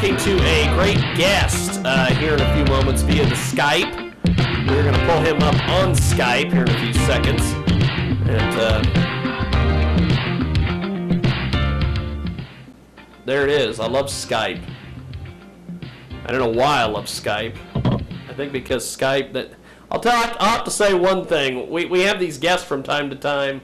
talking to a great guest here in a few moments via the Skype. We're going to pull him up on Skype here in a few seconds. And there it is. I love Skype. I don't know why I love Skype. I think because Skype, I'll have to say one thing. We have these guests from time to time,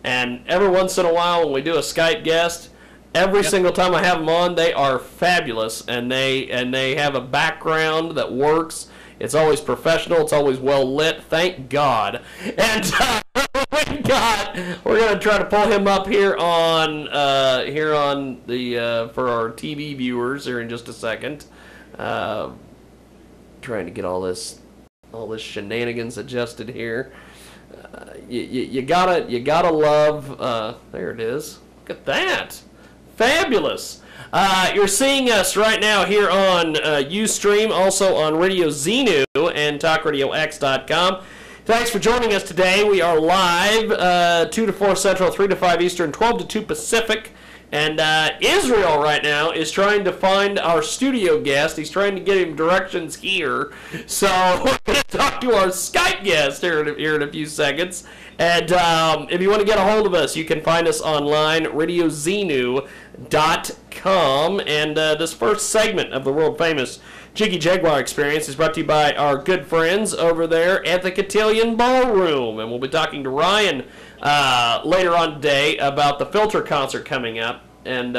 and every once in a while when we do a Skype guest, every single time I have them on, they are fabulous, and they have a background that works. It's always professional. It's always well lit. Thank God. And we're gonna try to pull him up here on the for our TV viewers here in just a second. Trying to get all this shenanigans adjusted here. You gotta love. There it is. Look at that. Fabulous. You're seeing us right now here on Ustream, also on Radio Xenu and TalkRadioX.com. Thanks for joining us today. We are live 2 to 4 Central, 3 to 5 Eastern, 12 to 2 Pacific. And Israel right now is trying to find our studio guest. He's trying to get him directions here. So we're going to talk to our Skype guest here in a few seconds. And if you want to get a hold of us, you can find us online, RadioXenu.com. And this first segment of the world-famous Jiggy Jaguar Experience is brought to you by our good friends over there at the Cotillion Ballroom. And we'll be talking to Ryan later on today about the Filter concert coming up. And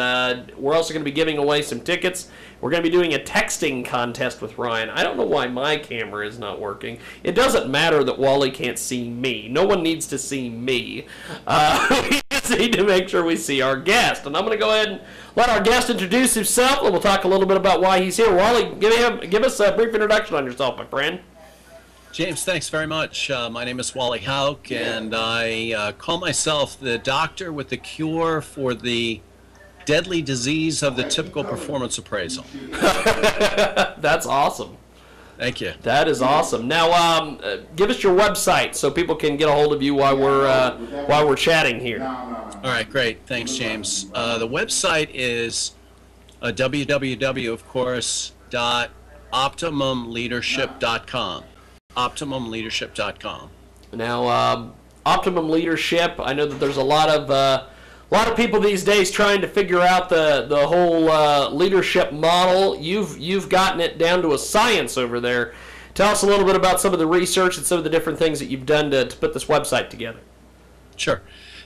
we're also going to be giving away some tickets. We're going to be doing a texting contest with Ryan. I don't know why my camera is not working. It doesn't matter that Wally can't see me. No one needs to see me. We just need to make sure we see our guest. And I'm going to go ahead and let our guest introduce himself, and we'll talk a little bit about why he's here. Wally, give us a brief introduction on yourself, my friend. James, thanks very much. My name is Wally Hauck, and I call myself the doctor with the cure for the deadly disease of the typical performance appraisal. That's awesome. Thank you. That is awesome. Now, give us your website so people can get a hold of you while we're chatting here. All right, great. Thanks, James. The website is www, of course, .optimumleadership.com. OptimumLeadership.com. Now, Optimum Leadership, I know that there's a lot of people these days trying to figure out the whole leadership model. You've gotten it down to a science over there. Tell us a little bit about some of the research and some of the different things that you've done to put this website together. Sure.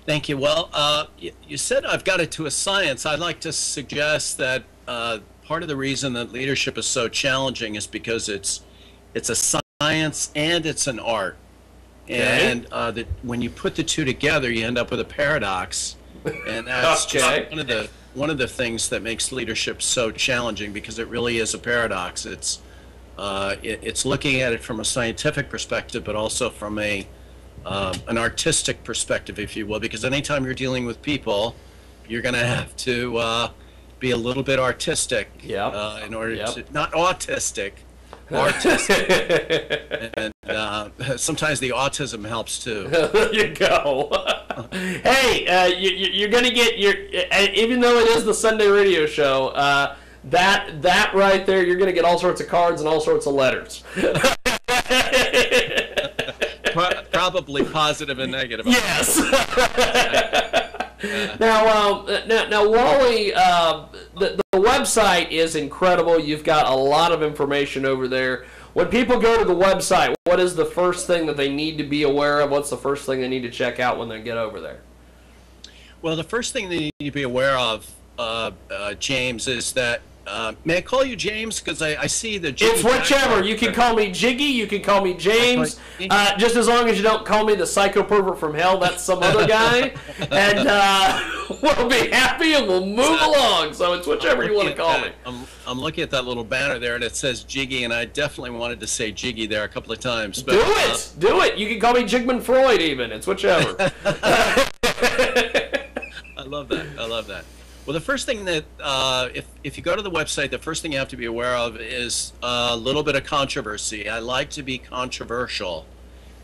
Thank you. Well, you said I've got it to a science. I'd like to suggest that part of the reason that leadership is so challenging is because it's a science and it's an art. Okay. And that when you put the two together, you end up with a paradox. And that's Okay. just one of the things that makes leadership so challenging, because it really is a paradox. It's looking at it from a scientific perspective, but also from an artistic perspective, if you will. Because anytime you're dealing with people, you're going to have to be a little bit artistic. Yep. In order to not autistic. Artistic. And sometimes the autism helps too. There you go. Hey, you're going to get even though it is the Sunday radio show, that right there, you're going to get all sorts of cards and all sorts of letters. Probably positive and negative. Yes. Now, Wally, the website is incredible. You've got a lot of information over there. When people go to the website, what is the first thing that they need to be aware of? What's the first thing they need to check out when they get over there? Well, the first thing they need to be aware of, James, is that, may I call you James? Because I see the Jiggy. It's whichever. You can call me Jiggy. You can call me James. Just as long as you don't call me the psycho pervert from hell. That's some other guy. And we'll be happy and we'll move along. So it's whichever you want to call me. I'm looking at that little banner there, and it says Jiggy, and I definitely wanted to say Jiggy there a couple of times. But, do it. You can call me Jigman Freud even. It's whichever. I love that. Well, the first thing that, if you go to the website, the first thing you have to be aware of is a little bit of controversy. I like to be controversial.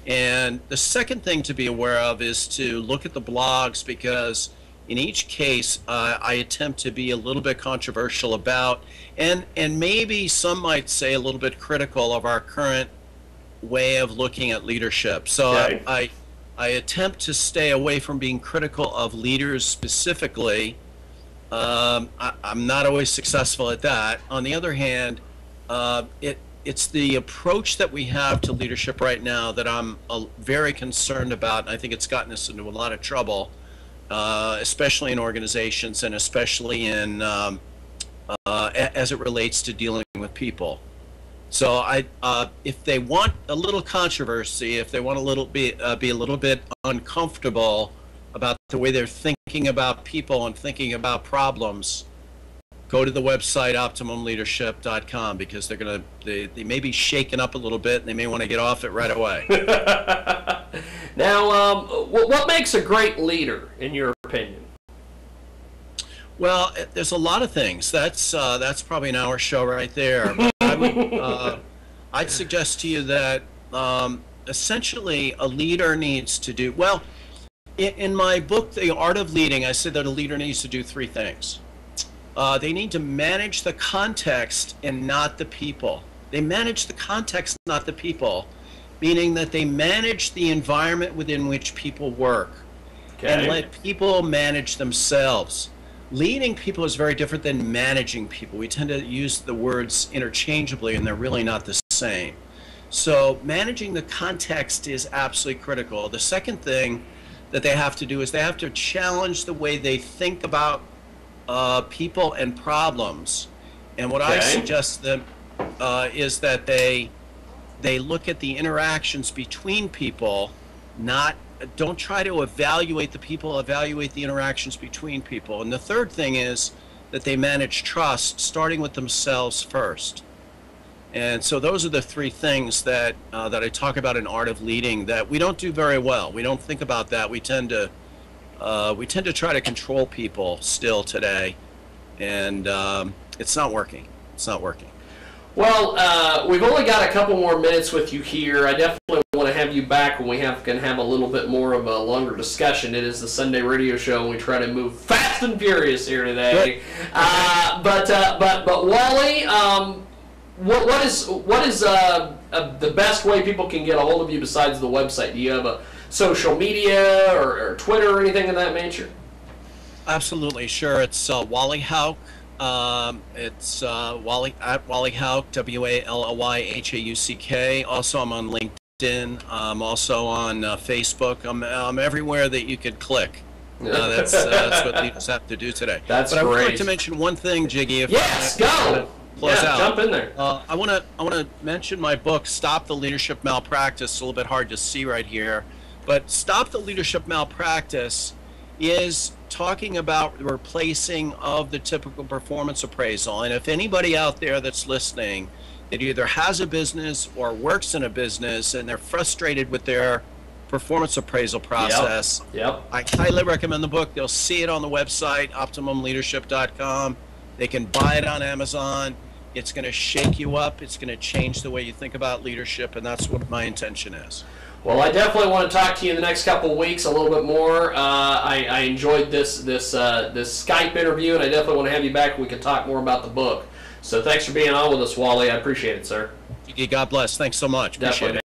And the second thing to be aware of is to look at the blogs, because in each case, I attempt to be a little bit controversial about, and maybe some might say a little bit critical of our current way of looking at leadership. So Okay. I attempt to stay away from being critical of leaders specifically. I'm not always successful at that. On the other hand, it's the approach that we have to leadership right now that I'm very concerned about, and I think it's gotten us into a lot of trouble, especially in organizations and especially in as it relates to dealing with people. So if they want a little controversy, if they want be a little bit uncomfortable about the way they're thinking about people and thinking about problems, go to the website optimumleadership.com, because they may be shaken up a little bit and they may want to get off it right away. Now, what makes a great leader, in your opinion? Well, there's a lot of things. That's probably an hour show right there. But I'd suggest to you that essentially a leader needs to do well. In my book, The Art of Leading, I said that a leader needs to do three things. They need to manage the context and not the people. They manage the context, not the people, meaning that they manage the environment within which people work, and let people manage themselves. Leading people is very different than managing people. We tend to use the words interchangeably, and they're really not the same. So managing the context is absolutely critical. The second thing that they have to do is they have to challenge the way they think about people and problems. And what I suggest to them is that they look at the interactions between people, don't try to evaluate the people, evaluate the interactions between people. And the third thing is that they manage trust, starting with themselves first. And so those are the three things that I talk about in Art of Leading that we don't do very well. We don't think about that. We tend to try to control people still today, and it's not working. It's not working. Well, we've only got a couple more minutes with you here. I definitely want to have you back when we can have a little bit more of a longer discussion. It is the Sunday radio show, and we try to move fast and furious here today. But Wally, what is the best way people can get a hold of you besides the website? Do you have a social media or Twitter or anything of that nature? Absolutely, sure. It's Wally Hauck. It's Wally at Wally Hauck, WALLYHAUCK. Also, I'm on LinkedIn. I'm also on Facebook. I'm everywhere that you could click. That's what leaders have to do today. That's but great. I would like to mention one thing, Jiggy. If yes, go. Close out. Jump in there. I want to mention my book, Stop the Leadership Malpractice. It's a little bit hard to see right here, but Stop the Leadership Malpractice is talking about the replacing of the typical performance appraisal. And if anybody out there that's listening that either has a business or works in a business and they're frustrated with their performance appraisal process, I highly recommend the book. They'll see it on the website, optimumleadership.com. They can buy it on Amazon. It's going to shake you up. It's going to change the way you think about leadership, and that's what my intention is. Well, I definitely want to talk to you in the next couple of weeks a little bit more. I enjoyed this Skype interview, and I definitely want to have you back. We can talk more about the book. So thanks for being on with us, Wally. I appreciate it, sir. God bless. Thanks so much. Appreciate it.